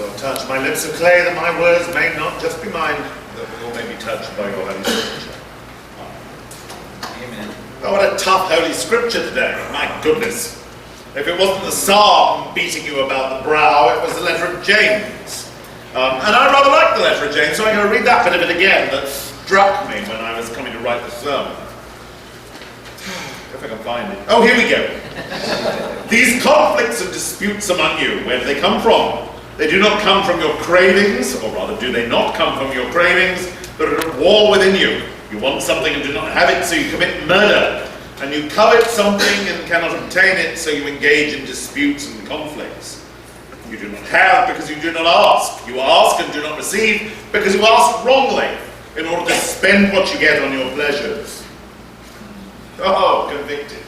Lord, touch my lips of clay, that my words may not just be mine, that all may be touched by your Holy Scripture. Amen. Oh, what a tough Holy Scripture today. My goodness. If it wasn't the psalm beating you about the brow, it was the letter of James. And I rather like the letter of James, so I'm going to read that bit of it again that struck me when I was coming to write the sermon. If I can find it. Oh, here we go. These conflicts and disputes among you, where do they come from? They do not come from your cravings, or rather do they not come from your cravings, but are at war within you. You want something and do not have it, so you commit murder. And you covet something and cannot obtain it, so you engage in disputes and conflicts. You do not have because you do not ask. You ask and do not receive because you ask wrongly, in order to spend what you get on your pleasures. Oh, convicted.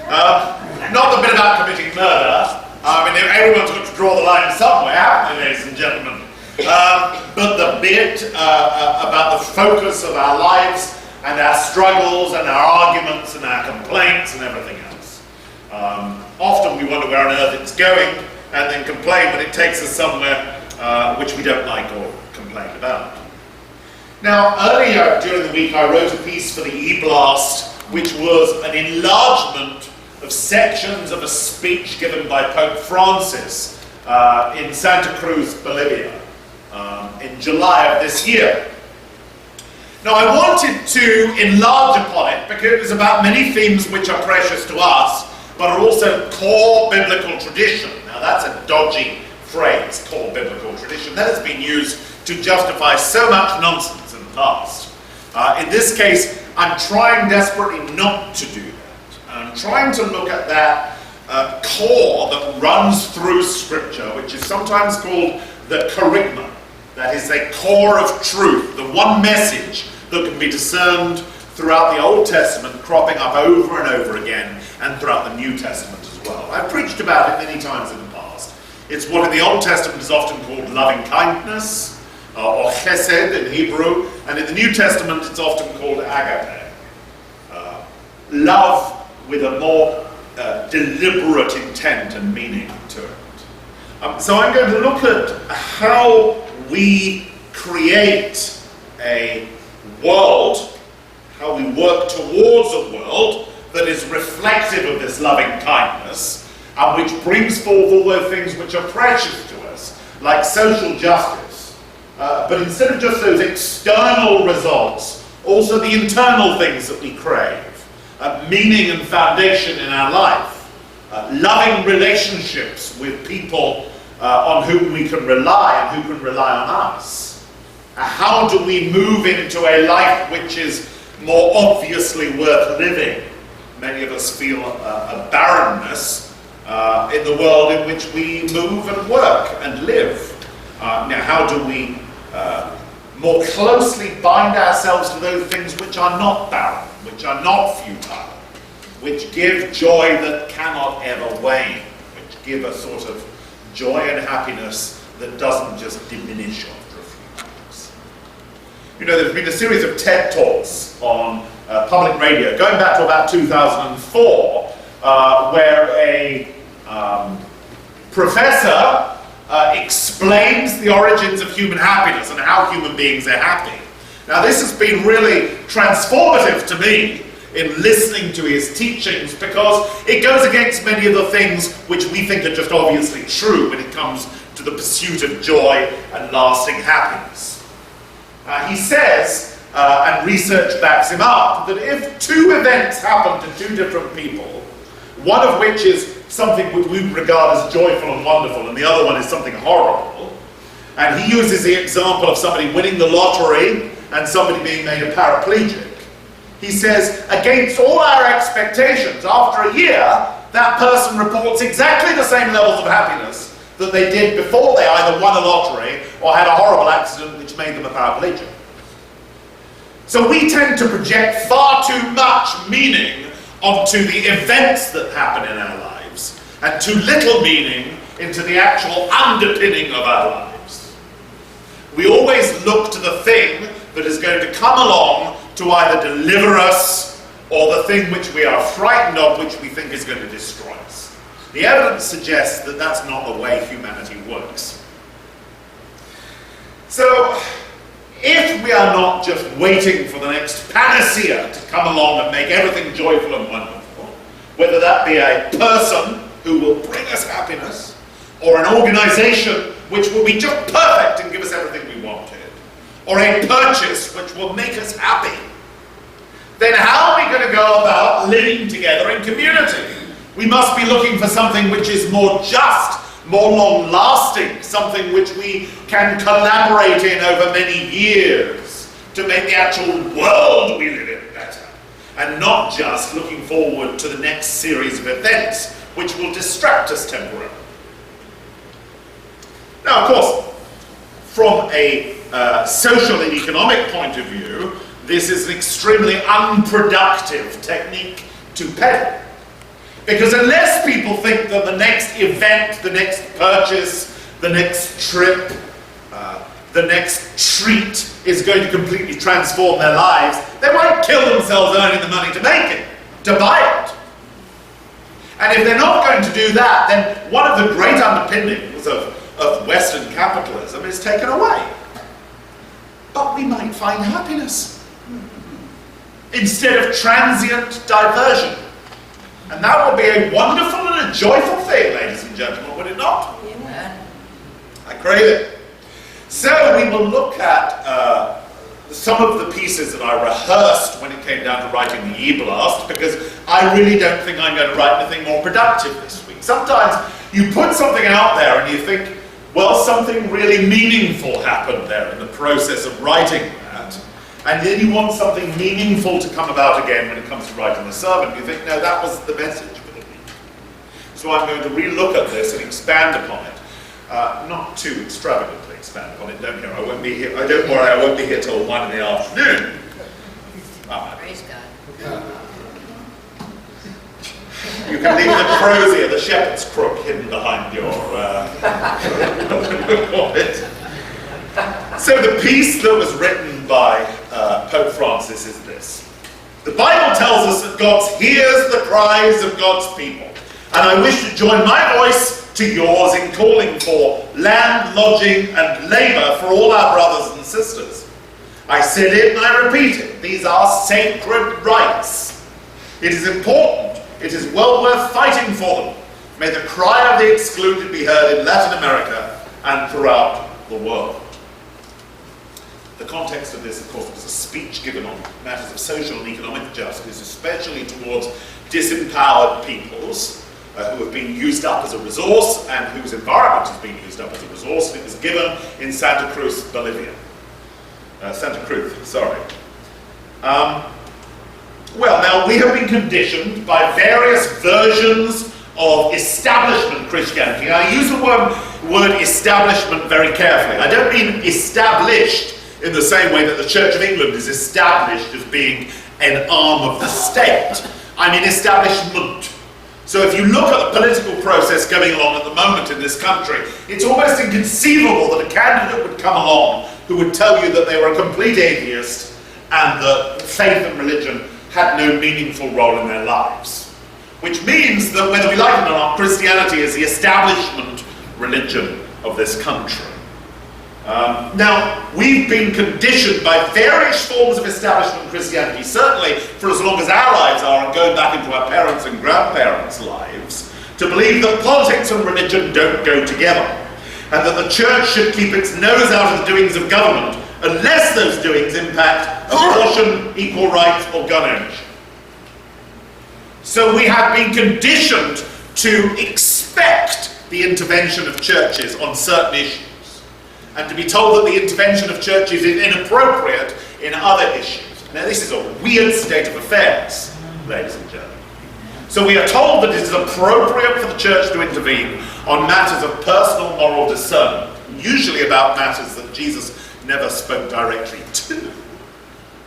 Not the bit about committing murder. I mean, everyone's got to draw the line somewhere, haven't they, ladies and gentlemen? But the bit about the focus of our lives and our struggles and our arguments and our complaints and everything else. Often we wonder where on earth it's going and then complain when it takes us somewhere which we don't like or complain about. Now, earlier during the week I wrote a piece for the E-Blast, which was an enlargement of sections of a speech given by Pope Francis in Santa Cruz, Bolivia, in July of this year. Now, I wanted to enlarge upon it because it was about many themes which are precious to us, but are also core biblical tradition. Now, that's a dodgy phrase, core biblical tradition. That has been used to justify so much nonsense in the past. In this case, I'm trying desperately not to do that. I'm trying to look at that core that runs through Scripture, which is sometimes called the kerygma. That is a core of truth, the one message that can be discerned throughout the Old Testament, cropping up over and over again, and throughout the New Testament as well. I've preached about it many times in the past. It's what in the Old Testament is often called loving kindness, or chesed in Hebrew, and in the New Testament it's often called agape. Love with a more deliberate intent and meaning to it. So I'm going to look at how we create a world, how we work towards a world that is reflective of this loving kindness, and which brings forth all those things which are precious to us, like social justice. But instead of just those external results, also the internal things that we crave, meaning and foundation in our life, loving relationships with people on whom we can rely and who can rely on us. How do we move into a life which is more obviously worth living? Many of us feel a barrenness in the world in which we move and work and live. Now, how do we more closely bind ourselves to those things which are not barren, which are not futile, which give joy that cannot ever wane, which give a sort of joy and happiness that doesn't just diminish after a few months. You know, there's been a series of TED Talks on public radio, going back to about 2004, where a professor explains the origins of human happiness and how human beings are happy. Now, this has been really transformative to me in listening to his teachings, because it goes against many of the things which we think are just obviously true when it comes to the pursuit of joy and lasting happiness. He says, and research backs him up, that if two events happen to two different people, one of which is something which we regard as joyful and wonderful, and the other one is something horrible, and he uses the example of somebody winning the lottery and somebody being made a paraplegic. He says, against all our expectations, after a year, that person reports exactly the same levels of happiness that they did before they either won a lottery or had a horrible accident which made them a paraplegic. So we tend to project far too much meaning onto the events that happen in our lives, and too little meaning into the actual underpinning of our lives. We always look to the thing that is going to come along to either deliver us, or the thing which we are frightened of, which we think is going to destroy us. The evidence suggests that that's not the way humanity works. So, if we are not just waiting for the next panacea to come along and make everything joyful and wonderful, whether that be a person who will bring us happiness, or an organization which will be just perfect and give us everything we wanted, or a purchase which will make us happy, then how are we going to go about living together in community? We must be looking for something which is more just, more long-lasting, something which we can collaborate in over many years to make the actual world we live in better, and not just looking forward to the next series of events which will distract us temporarily. Now, of course, from a social and economic point of view, this is an extremely unproductive technique to peddle. Because unless people think that the next event, the next purchase, the next trip, the next treat is going to completely transform their lives, they won't kill themselves earning the money to make it, to buy it. And if they're not going to do that, then one of the great underpinnings of Western capitalism is taken away. But we might find happiness instead of transient diversion. And that would be a wonderful and a joyful thing, ladies and gentlemen, would it not? Yeah. I crave it. So we will look at some of the pieces that I rehearsed when it came down to writing the e-blast, because I really don't think I'm going to write anything more productive this week. Sometimes you put something out there and you think, well, something really meaningful happened there in the process of writing that. And then you want something meaningful to come about again when it comes to writing the sermon. You think, no, that was the message for the week. So I'm going to re-look at this and expand upon it. Not too extravagantly expand upon it, don't worry, I won't be here till 1 in the afternoon. Praise God. You can leave the crozier, the shepherd's crook, hidden behind your So the piece that was written by Pope Francis is this. The Bible tells us that God hears the cries of God's people, and I wish to join my voice to yours in calling for land, lodging, and labour for all our brothers and sisters. I said it and I repeat it. These are sacred rights. It is important. It is well worth fighting for them. May the cry of the excluded be heard in Latin America and throughout the world. The context of this, of course, was a speech given on matters of social and economic justice, especially towards disempowered peoples who have been used up as a resource and whose environment has been used up as a resource. And it was given in Santa Cruz, Bolivia. Well, now we have been conditioned by various versions of establishment Christianity. I use the word establishment very carefully. I don't mean established in the same way that the Church of England is established as being an arm of the state. I mean establishment. So if you look at the political process going along at the moment in this country, it's almost inconceivable that a candidate would come along who would tell you that they were a complete atheist and that faith and religion had no meaningful role in their lives. Which means that whether we like it or not, Christianity is the establishment religion of this country. Now, we've been conditioned by various forms of establishment Christianity, certainly for as long as our lives are, and going back into our parents' and grandparents' lives, to believe that politics and religion don't go together, and that the church should keep its nose out of the doings of government, unless those doings impact abortion, equal rights, or gun ownership. So we have been conditioned to expect the intervention of churches on certain issues, and to be told that the intervention of churches is inappropriate in other issues. Now this is a weird state of affairs, ladies and gentlemen. So we are told that it is appropriate for the church to intervene on matters of personal moral discernment, usually about matters that Jesus never spoke directly to.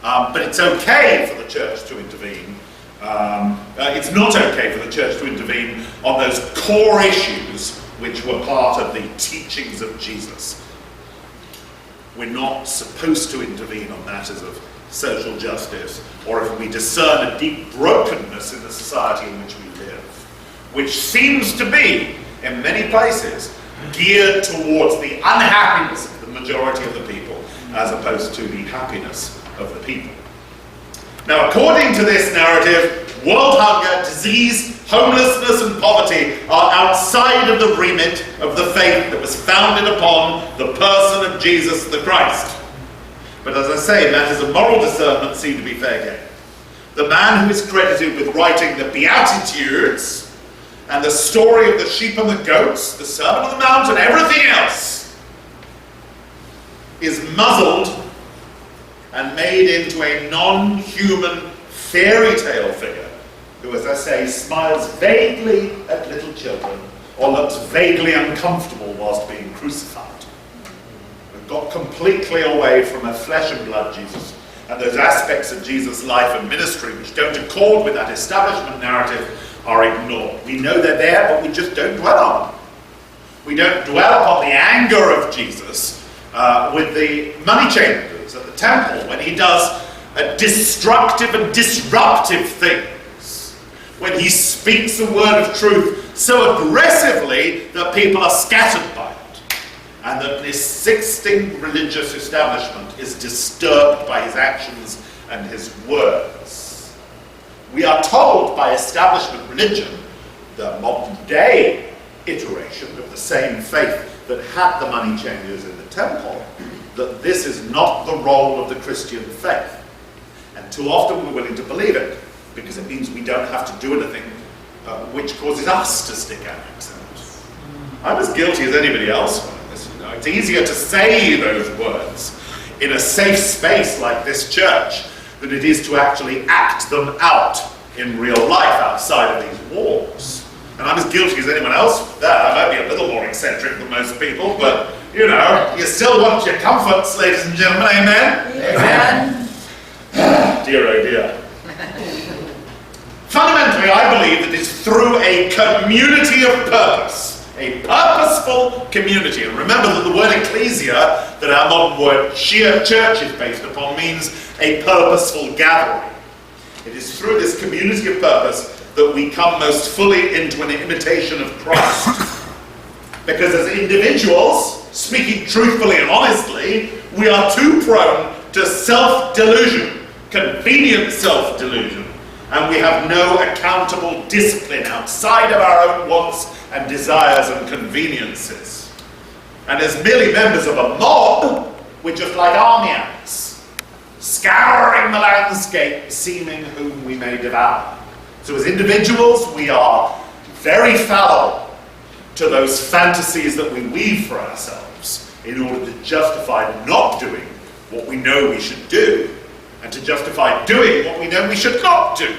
But it's okay for the church to intervene. It's not okay for the church to intervene on those core issues which were part of the teachings of Jesus. We're not supposed to intervene on matters of social justice, or if we discern a deep brokenness in the society in which we live, which seems to be, in many places, geared towards the unhappiness of the majority of the people. as opposed to the happiness of the people. Now, according to this narrative, world hunger, disease, homelessness and poverty are outside of the remit of the faith that was founded upon the person of Jesus the Christ. But as I say, matters of moral discernment seem to be fair game. The man who is credited with writing the Beatitudes and the story of the sheep and the goats, the Sermon on the Mount and everything else is muzzled and made into a non-human fairy tale figure who, as I say, smiles vaguely at little children or looks vaguely uncomfortable whilst being crucified. We've got completely away from a flesh and blood Jesus, and those aspects of Jesus' life and ministry which don't accord with that establishment narrative are ignored. We know they're there, but we just don't dwell on them. We don't dwell upon the anger of Jesus with the money changers at the temple when he does destructive and disruptive things, when he speaks the word of truth so aggressively that people are scattered by it, and that this Sixteenth religious establishment is disturbed by his actions and his words. We are told by establishment religion, the modern day iteration of the same faith that had the money changers in the temple, that this is not the role of the Christian faith. And too often we're willing to believe it, because it means we don't have to do anything which causes us to stick our necks out. I'm as guilty as anybody else on this. You know, it's easier to say those words in a safe space like this church than it is to actually act them out in real life outside of these walls. And I'm as guilty as anyone else with that. I might be a little more eccentric than most people, but, you know, you still want your comforts, ladies and gentlemen, amen? Amen. Dear, oh dear. Fundamentally, I believe that it's through a community of purpose, a purposeful community. And remember that the word ecclesia, that our modern word church is based upon, means a purposeful gathering. It is through this community of purpose that we come most fully into an imitation of Christ. Because as individuals, speaking truthfully and honestly, we are too prone to self-delusion, convenient self-delusion, and we have no accountable discipline outside of our own wants and desires and conveniences. And as merely members of a mob, we're just like army ants, scouring the landscape, seeming whom we may devour. So as individuals, we are very fallible to those fantasies that we weave for ourselves in order to justify not doing what we know we should do, and to justify doing what we know we should not do.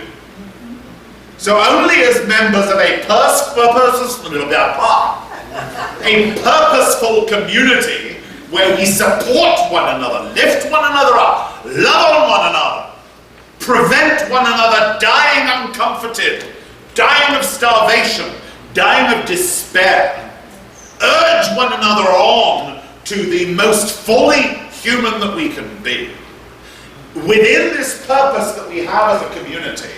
So only as members of a purposeful community where we support one another, lift one another up, love on one another, prevent one another dying uncomforted, dying of starvation, dying of despair, urge one another on to the most fully human that we can be. Within this purpose that we have as a community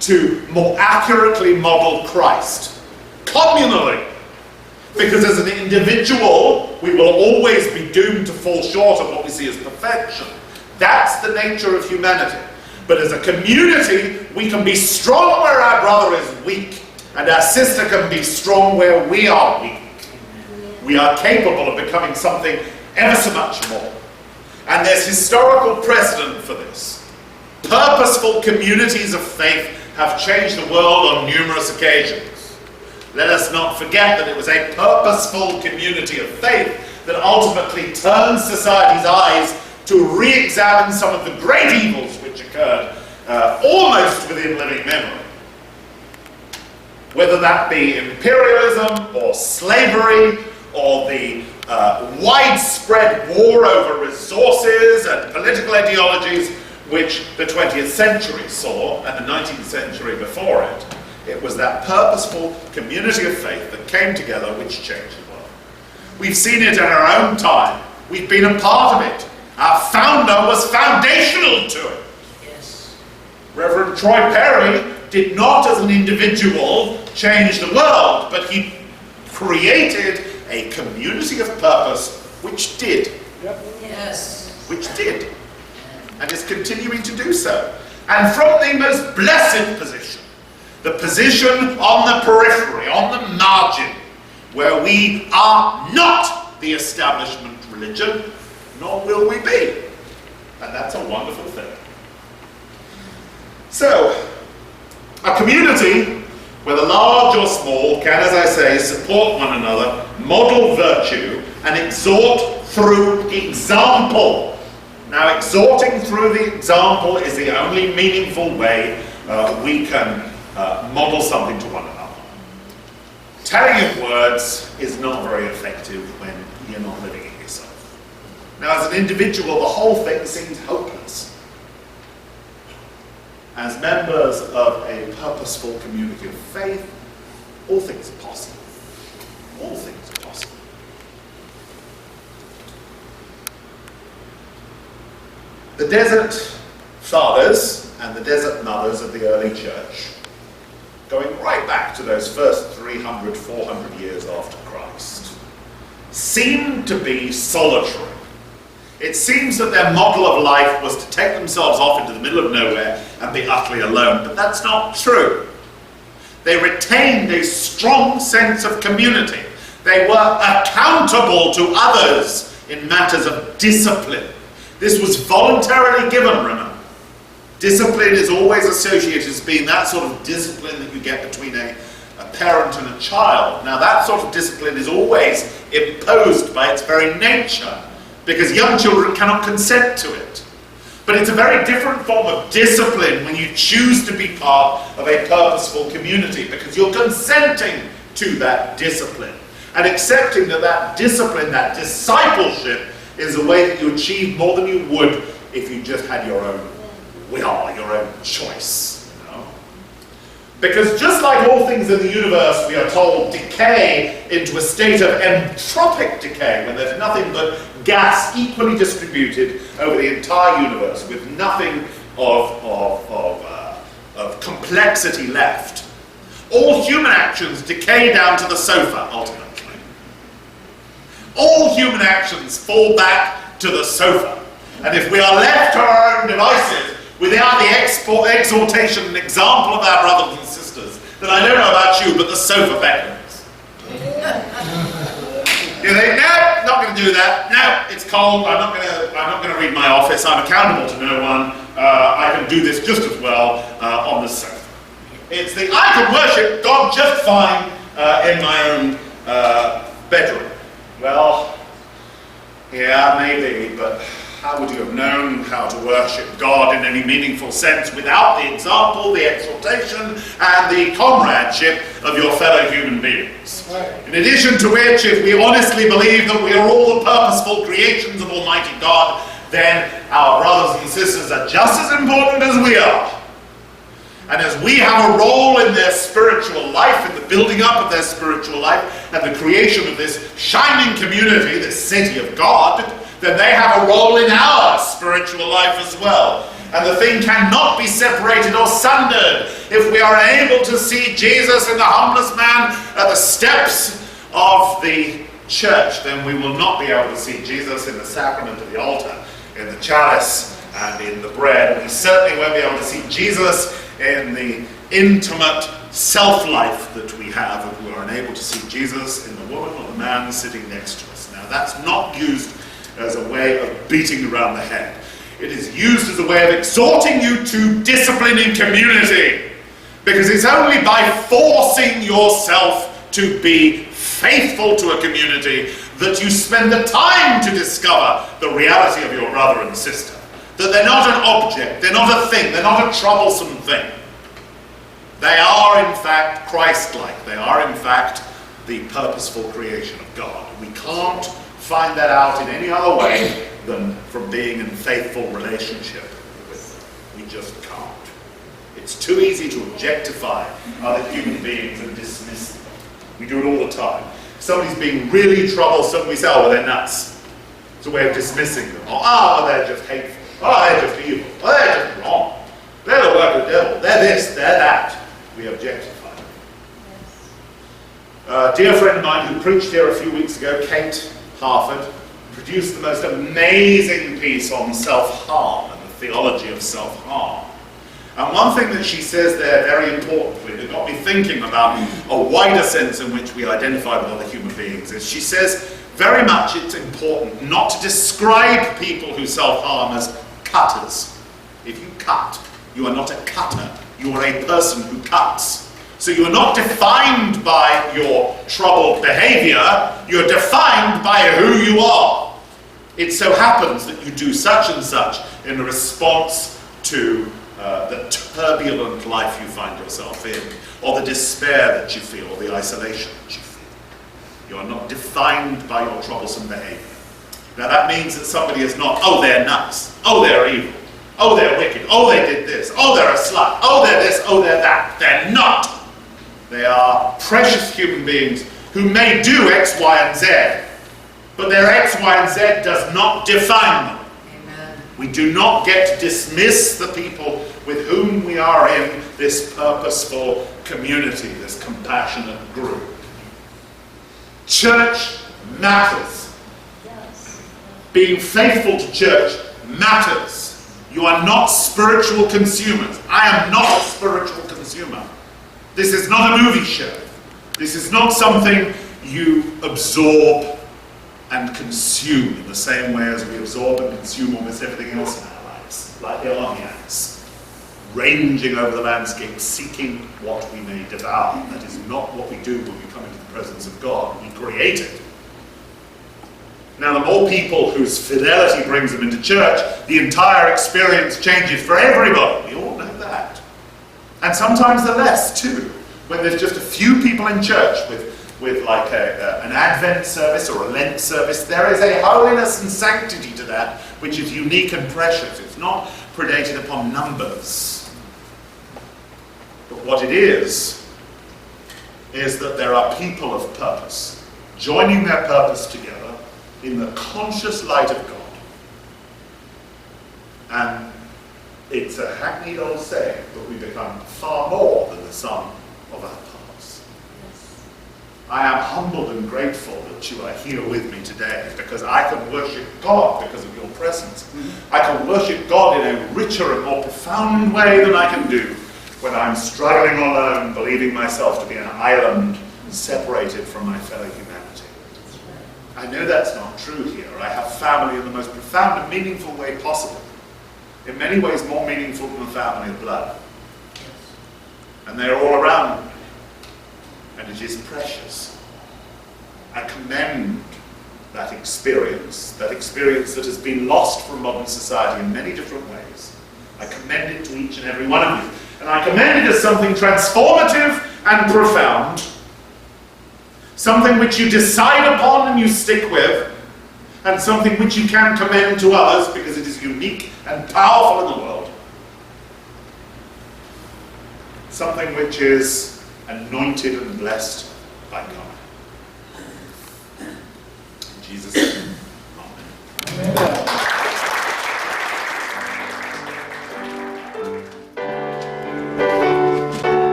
to more accurately model Christ, communally, because as an individual we will always be doomed to fall short of what we see as perfection. That's the nature of humanity. But as a community, we can be strong where our brother is weak, and our sister can be strong where we are weak. We are capable of becoming something ever so much more. And there's historical precedent for this. Purposeful communities of faith have changed the world on numerous occasions. Let us not forget that it was a purposeful community of faith that ultimately turned society's eyes to re-examine some of the great evils which occurred almost within living memory. Whether that be imperialism or slavery or the widespread war over resources and political ideologies which the 20th century saw and the 19th century before it. It was that purposeful community of faith that came together which changed the world. We've seen it in our own time. We've been a part of it. Our founder was foundational to it. Yes. Reverend Troy Perry did not as an individual change the world, but he created a community of purpose which did. Yes. which did, and is continuing to do so. And from the most blessed position, the position on the periphery, on the margin, where we are not the establishment religion, nor will we be. And that's a wonderful thing. So, a community, whether large or small, can, as I say, support one another, model virtue, and exhort through example. Now, exhorting through the example is the only meaningful way we can model something to one another. Telling in words is not very effective when you're not living it yourself. Now, as an individual, the whole thing seems hopeless. As members of a purposeful community of faith, all things are possible. All things are possible. The desert fathers and the desert mothers of the early church, going right back to those first 300, 400 years after Christ, seemed to be solitary. It seems that their model of life was to take themselves off into the middle of nowhere and be utterly alone, but that's not true. They retained a strong sense of community. They were accountable to others in matters of discipline. This was voluntarily given, remember. Discipline is always associated as being that sort of discipline that you get between a parent and a child. Now, that sort of discipline is always imposed by its very nature, because young children cannot consent to it. But it's a very different form of discipline when you choose to be part of a purposeful community, because you're consenting to that discipline and accepting that that discipline, that discipleship, is a way that you achieve more than you would if you just had your own will, your own choice. You know? Because just like all things in the universe, we are told, decay into a state of entropic decay, when there's nothing but gas equally distributed over the entire universe, with nothing of complexity left. All human actions decay down to the sofa, ultimately. All human actions fall back to the sofa. And if we are left to our own devices, without the exhortation and example of our brothers and sisters, then I don't know about you, but the sofa beckons. You think, no, not going to do that. No, it's cold. I'm not going to read my office. I'm accountable to no one. I can do this just as well on the sofa. It's the I can worship God just fine in my own bedroom. Well, yeah, maybe, but how would you have known how to worship God in any meaningful sense without the example, the exhortation, and the comradeship of your fellow human beings? In addition to which, if we honestly believe that we are all the purposeful creations of Almighty God, then our brothers and sisters are just as important as we are. And as we have a role in their spiritual life, in the building up of their spiritual life, and the creation of this shining community, this city of God, then they have a role in our spiritual life as well. And the thing cannot be separated or sundered. If we are able to see Jesus in the humblest man at the steps of the church, then we will not be able to see Jesus in the sacrament of the altar, in the chalice, and in the bread. We certainly won't be able to see Jesus in the intimate self-life that we have if we are unable to see Jesus in the woman or the man sitting next to us. Now, that's not used as a way of beating around the head. It is used as a way of exhorting you to discipline in community, because it's only by forcing yourself to be faithful to a community that you spend the time to discover the reality of your brother and sister. That they're not an object, they're not a thing, they're not a troublesome thing. They are in fact Christ-like. They are in fact the purposeful creation of God. We can't find that out in any other way than from being in faithful relationship with them. We just can't. It's too easy to objectify other human beings and dismiss them. We do it all the time. If somebody's being really troublesome, we say, oh, well, they're nuts. It's a way of dismissing them. Oh, they're just hateful. Oh, they're just evil. Oh, they're just wrong. They're the work of the devil. They're this, they're that. We objectify them. A dear friend of mine who preached here a few weeks ago, Kate Harford, produced the most amazing piece on self-harm and the theology of self-harm. And one thing that she says there, very importantly, that got me thinking about a wider sense in which we identify with other human beings, is she says very much it's important not to describe people who self-harm as cutters. If you cut, you are not a cutter, you are a person who cuts. So you are not defined by your troubled behavior, you're defined by who you are. It so happens that you do such and such in response to the turbulent life you find yourself in, or the despair that you feel, or the isolation that you feel. You are not defined by your troublesome behavior. Now that means that somebody is not, oh, they're nuts, oh, they're evil, oh, they're wicked, oh, they did this, oh, they're a slut, oh, they're this, oh, they're that. They're not. They are precious human beings who may do X, Y, and Z, but their X, Y, and Z does not define them. We do not get to dismiss the people with whom we are in this purposeful community, this compassionate group. Church matters. Yes. Being faithful to church matters. You are not spiritual consumers. I am not a spiritual consumer. This is not a movie show. This is not something you absorb and consume in the same way as we absorb and consume almost everything else in our lives, like the army ants, ranging over the landscape, seeking what we may devour. That is not what we do when we come into the presence of God. We create it. Now, the more people whose fidelity brings them into church, the entire experience changes for everybody. We all know that. And sometimes the less, too. When there's just a few people in church with like an Advent service or a Lent service, there is a holiness and sanctity to that which is unique and precious. It's not predated upon numbers. But what it is that there are people of purpose joining their purpose together in the conscious light of God. And it's a hackneyed old saying, but we become far more than the sum of our parts. I am humbled and grateful that you are here with me today, because I can worship God because of your presence. I can worship God in a richer and more profound way than I can do when I'm struggling alone, believing myself to be an island separated from my fellow humanity. I know that's not true here. I have family in the most profound and meaningful way possible. In many ways more meaningful than the family of blood. And they're all around me. And it is precious. I commend that experience that has been lost from modern society in many different ways. I commend it to each and every one of you. And I commend it as something transformative and profound. Something which you decide upon and you stick with. And something which you can commend to others because it is unique and powerful in the world. Something which is anointed and blessed by God. In Jesus' name.